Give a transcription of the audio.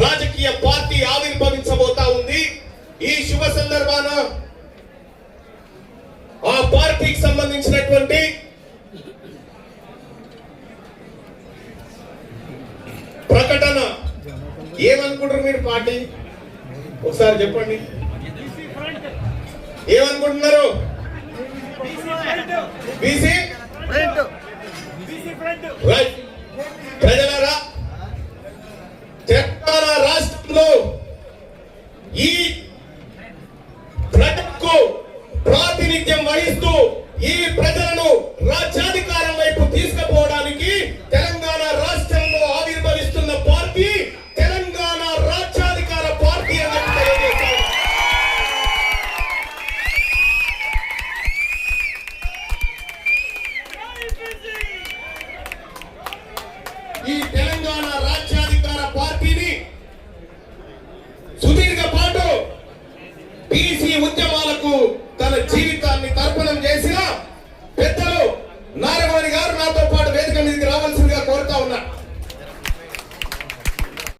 రాజకీయ పార్టీ ఆవిర్భవించబోతా ఉంది. ఈ శుభ సందర్భాన ఆ పార్టీకి సంబంధించినటువంటి ప్రకటన ఏమనుకుంటారు మీరు? పార్టీ ఒకసారి చెప్పండి, ఏమనుకుంటున్నారు? BC right. ప్రజలారా, తెలంగాణ రాష్ట్రంలో ఈ ప్రజలకు ప్రాతినిధ్యం వహిస్తూ ఈ ప్రజలను రాజ్యాధికారం వైపు తీసుకుపోవడానికి తెలంగాణ రాష్ట్రంలో ఆవిర్భవిస్తున్న పార్టీ తెలంగాణ రాజ్యాధికార పార్టీ అని తెలియజేస్తారు. ఈ తెలంగాణ రాజ్యాధికార పార్టీని సుదీర్ఘ పాటు బీసీ